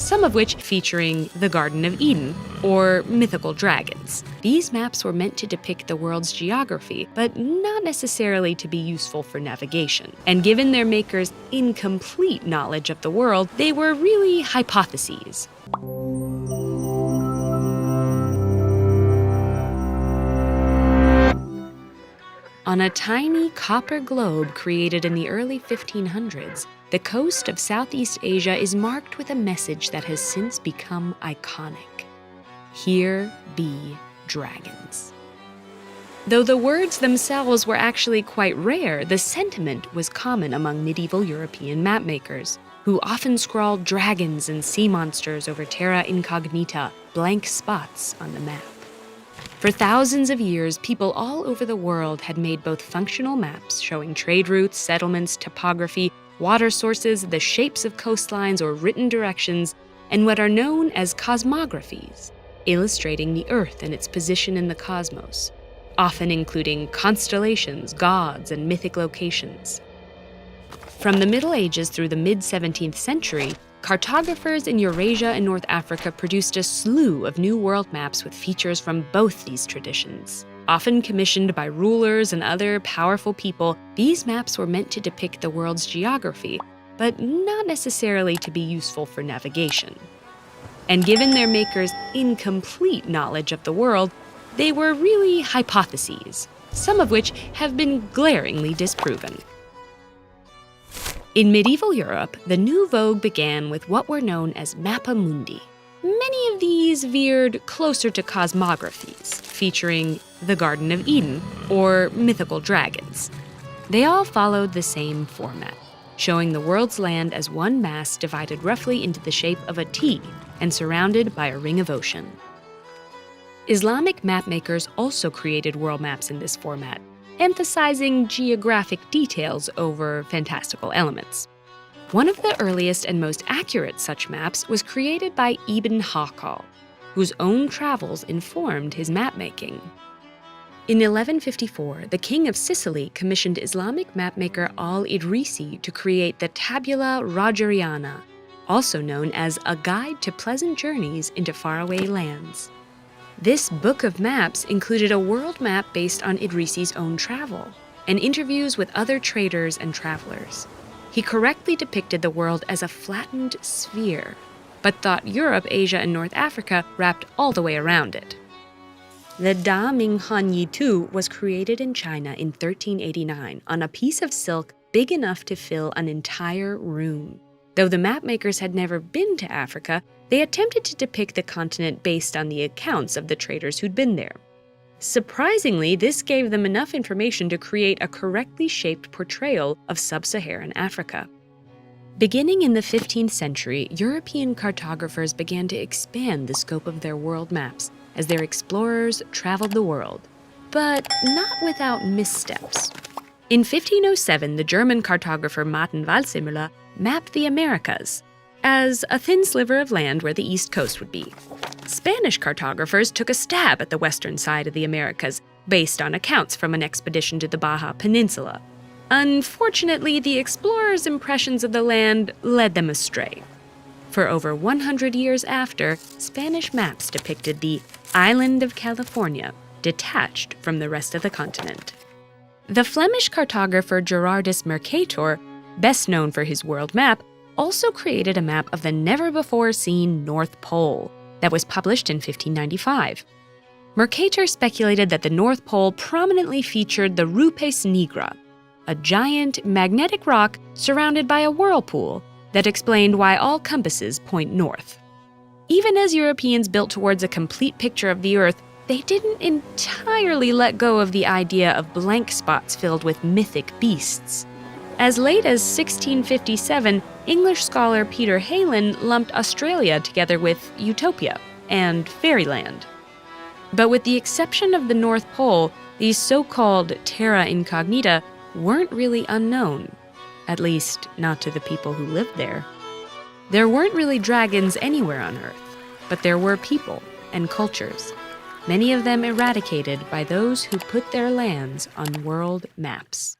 some of which featuring the Garden of Eden or mythical dragons. These maps were meant to depict the world's geography, but not necessarily to be useful for navigation. And given their makers' incomplete knowledge of the world, they were really hypotheses. On a tiny copper globe created in the early 1500s, the coast of Southeast Asia is marked with a message that has since become iconic. Here be dragons. Though the words themselves were actually quite rare, the sentiment was common among medieval European mapmakers, who often scrawled dragons and sea monsters over terra incognita, blank spots on the map. For thousands of years, people all over the world had made both functional maps showing trade routes, settlements, topography, water sources, the shapes of coastlines, or written directions, and what are known as cosmographies, illustrating the Earth and its position in the cosmos, often including constellations, gods, and mythic locations. From the Middle Ages through the mid-17th century, cartographers in Eurasia and North Africa produced a slew of New World maps with features from both these traditions. Often commissioned by rulers and other powerful people, these maps were meant to depict the world's geography, but not necessarily to be useful for navigation. And given their makers' incomplete knowledge of the world, they were really hypotheses, some of which have been glaringly disproven. In medieval Europe, the new vogue began with what were known as mappa mundi. Many of these veered closer to cosmographies, featuring the Garden of Eden or mythical dragons. They all followed the same format, showing the world's land as one mass divided roughly into the shape of a T and surrounded by a ring of ocean. Islamic mapmakers also created world maps in this format, emphasizing geographic details over fantastical elements. One of the earliest and most accurate such maps was created by Ibn Hawqal, whose own travels informed his mapmaking. In 1154, the king of Sicily commissioned Islamic mapmaker al-Idrisi to create the Tabula Rogeriana, also known as a guide to pleasant journeys into faraway lands. This book of maps included a world map based on Idrisi's own travel and interviews with other traders and travelers. He correctly depicted the world as a flattened sphere, but thought Europe, Asia, and North Africa wrapped all the way around it. The Da Ming Han Yi Tu was created in China in 1389 on a piece of silk big enough to fill an entire room. Though the mapmakers had never been to Africa, they attempted to depict the continent based on the accounts of the traders who'd been there. Surprisingly, this gave them enough information to create a correctly shaped portrayal of sub-Saharan Africa. Beginning in the 15th century, European cartographers began to expand the scope of their world maps as their explorers traveled the world, but not without missteps. In 1507, the German cartographer Martin Waldseemüller mapped the Americas as a thin sliver of land where the east coast would be. Spanish cartographers took a stab at the western side of the Americas based on accounts from an expedition to the Baja Peninsula. Unfortunately, the explorers' impressions of the land led them astray. For over 100 years after, Spanish maps depicted the island of California detached from the rest of the continent. The Flemish cartographer Gerardus Mercator, best known for his world map, also created a map of the never-before-seen North Pole that was published in 1595. Mercator speculated that the North Pole prominently featured the Rupes Nigra, a giant magnetic rock surrounded by a whirlpool that explained why all compasses point north. Even as Europeans built towards a complete picture of the Earth, they didn't entirely let go of the idea of blank spots filled with mythic beasts. As late as 1657, English scholar Peter Heylin lumped Australia together with Utopia and Fairyland. But with the exception of the North Pole, these so-called terra incognita weren't really unknown, at least not to the people who lived there. There weren't really dragons anywhere on Earth, but there were people and cultures, many of them eradicated by those who put their lands on world maps.